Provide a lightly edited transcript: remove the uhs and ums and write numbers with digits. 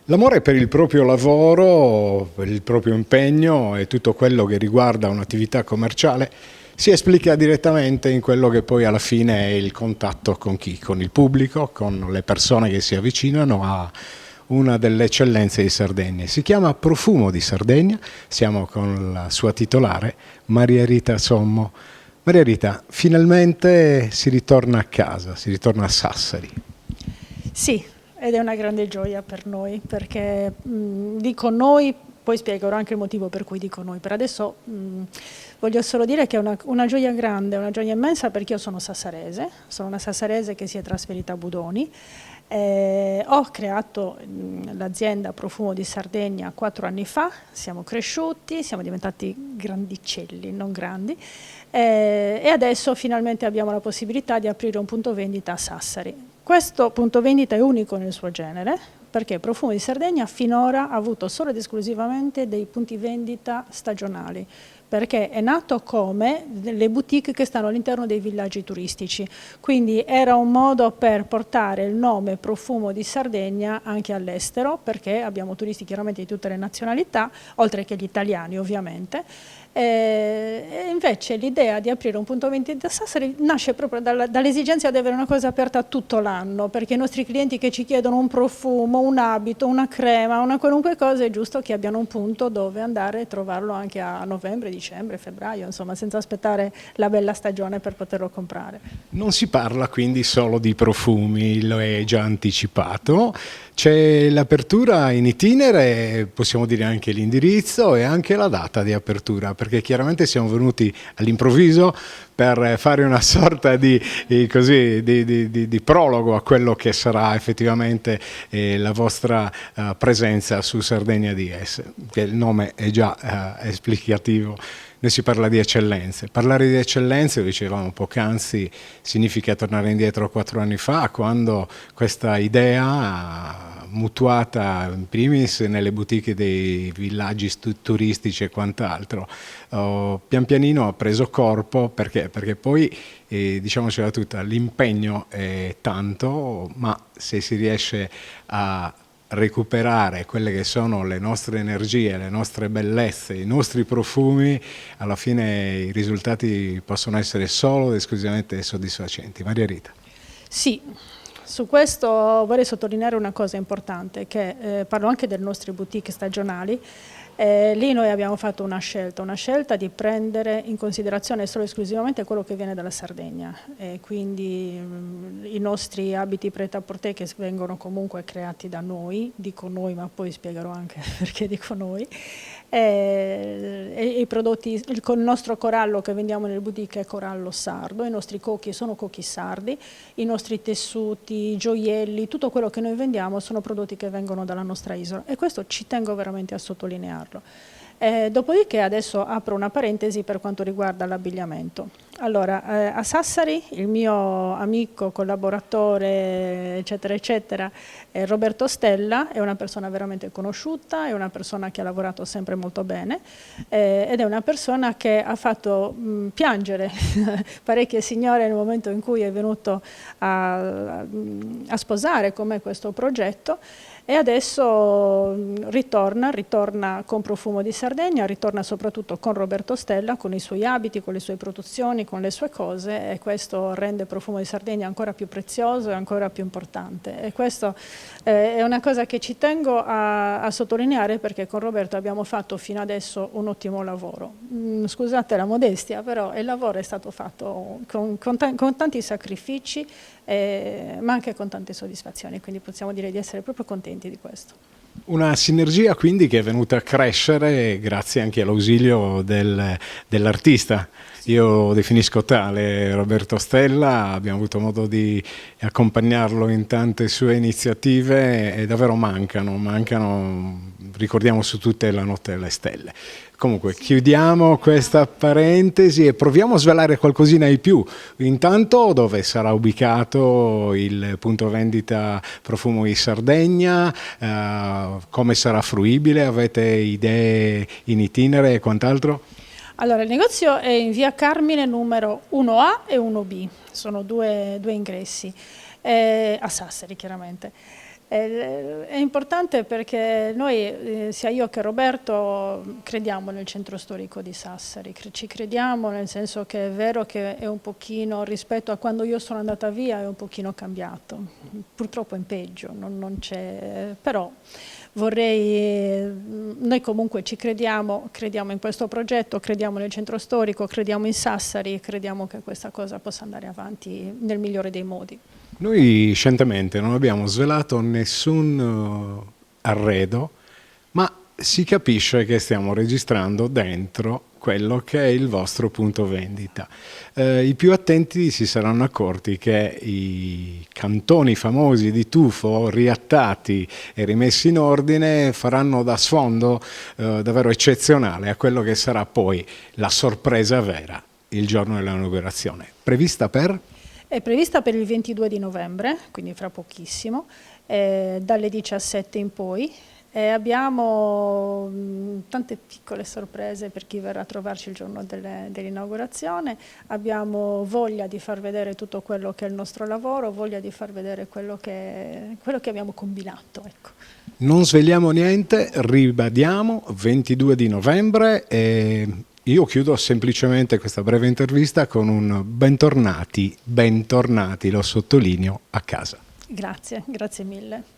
L'amore per il proprio lavoro, per il proprio impegno e tutto quello che riguarda un'attività commerciale si esplica direttamente in quello che poi alla fine è il contatto con chi? Con il pubblico, con le persone che si avvicinano a una delle eccellenze di Sardegna. Si chiama Profumo di Sardegna, siamo con la sua titolare Maria Rita Sommo. Maria Rita, finalmente si ritorna a casa, si ritorna a Sassari. Sì, ed è una grande gioia per noi, perché dico noi, poi spiegherò anche il motivo per cui dico noi. Per adesso voglio solo dire che è una gioia grande, una gioia immensa, perché io sono una sassarese che si è trasferita a Budoni. Ho creato l'azienda Profumo di Sardegna 4 anni fa, siamo cresciuti, siamo diventati grandicelli, non grandi, e adesso finalmente abbiamo la possibilità di aprire un punto vendita a Sassari. Questo punto vendita è unico nel suo genere, perché Profumo di Sardegna finora ha avuto solo ed esclusivamente dei punti vendita stagionali, perché è nato come le boutique che stanno all'interno dei villaggi turistici, quindi era un modo per portare il nome Profumo di Sardegna anche all'estero, perché abbiamo turisti chiaramente di tutte le nazionalità, oltre che gli italiani ovviamente. E invece l'idea di aprire un punto vendita a Sassari nasce proprio dall'esigenza di avere una cosa aperta tutto l'anno, perché i nostri clienti che ci chiedono un profumo, un abito, una crema, una qualunque cosa, è giusto che abbiano un punto dove andare e trovarlo anche a novembre, dicembre, febbraio, insomma, senza aspettare la bella stagione per poterlo comprare. Non si parla quindi solo di profumi, lo è già anticipato. C'è l'apertura in itinere, possiamo dire anche l'indirizzo e anche la data di apertura, perché chiaramente siamo venuti all'improvviso per fare una sorta di prologo a quello che sarà effettivamente la vostra presenza su Sardegna DS, che il nome è già esplicativo. Noi si parla di eccellenze. Parlare di eccellenze, lo dicevamo poc'anzi, significa tornare indietro a 4 anni fa, quando questa idea, mutuata in primis nelle boutique dei villaggi turistici e quant'altro, pian pianino ha preso corpo, perché poi, diciamocela tutta, l'impegno è tanto, ma se si riesce a recuperare quelle che sono le nostre energie, le nostre bellezze, i nostri profumi, alla fine i risultati possono essere solo ed esclusivamente soddisfacenti. Maria Rita. Sì, su questo vorrei sottolineare una cosa importante, che parlo anche delle nostre boutique stagionali. Lì noi abbiamo fatto una scelta di prendere in considerazione solo e esclusivamente quello che viene dalla Sardegna, e quindi i nostri abiti prêt-à-porter che vengono comunque creati da noi, dico noi ma poi spiegherò anche perché dico noi, e i prodotti, il nostro corallo che vendiamo nelle boutique è corallo sardo, i nostri cocchi sono cocchi sardi, i nostri tessuti, gioielli, tutto quello che noi vendiamo sono prodotti che vengono dalla nostra isola, e questo ci tengo veramente a sottolinearlo. Dopodiché adesso apro una parentesi per quanto riguarda l'abbigliamento. Allora, a Sassari il mio amico, collaboratore, eccetera, eccetera, Roberto Stella, è una persona veramente conosciuta, è una persona che ha lavorato sempre molto bene, ed è una persona che ha fatto piangere parecchie signore nel momento in cui è venuto a sposare con me questo progetto. E adesso ritorna con Profumo di Sardegna, ritorna soprattutto con Roberto Stella, con i suoi abiti, con le sue produzioni, con le sue cose, e questo rende Profumo di Sardegna ancora più prezioso e ancora più importante. E questo è una cosa che ci tengo a sottolineare, perché con Roberto abbiamo fatto fino adesso un ottimo lavoro. Scusate la modestia, però il lavoro è stato fatto con tanti sacrifici, ma anche con tante soddisfazioni, quindi possiamo dire di essere proprio contenti di questo. Una sinergia quindi che è venuta a crescere grazie anche all'ausilio dell'artista. Io definisco tale Roberto Stella, abbiamo avuto modo di accompagnarlo in tante sue iniziative e davvero mancano, ricordiamo su tutte la notte delle stelle. Comunque chiudiamo questa parentesi e proviamo a svelare qualcosina di più. Intanto, dove sarà ubicato il punto vendita Profumo di Sardegna, come sarà fruibile, avete idee in itinere e quant'altro? Allora, il negozio è in via Carmine numero 1A e 1B, sono due ingressi, a Sassari chiaramente. È importante perché noi, sia io che Roberto, crediamo nel centro storico di Sassari, ci crediamo nel senso che è vero che è un pochino, rispetto a quando io sono andata via, è un pochino cambiato, purtroppo in peggio, non c'è, però noi comunque ci crediamo in questo progetto, crediamo nel centro storico, crediamo in Sassari, crediamo che questa cosa possa andare avanti nel migliore dei modi. Noi scientemente non abbiamo svelato nessun arredo, ma si capisce che stiamo registrando dentro quello che è il vostro punto vendita. I più attenti si saranno accorti che i cantoni famosi di tufo riattati e rimessi in ordine faranno da sfondo davvero eccezionale a quello che sarà poi la sorpresa vera il giorno dell'inaugurazione. Prevista per? È prevista per il 22 di novembre, quindi fra pochissimo, dalle 17 in poi. Abbiamo tante piccole sorprese per chi verrà a trovarci il giorno dell'inaugurazione. Abbiamo voglia di far vedere tutto quello che è il nostro lavoro, voglia di far vedere quello che abbiamo combinato. Ecco. Non svegliamo niente, ribadiamo 22 di novembre e io chiudo semplicemente questa breve intervista con un bentornati, lo sottolineo, a casa. Grazie, grazie mille.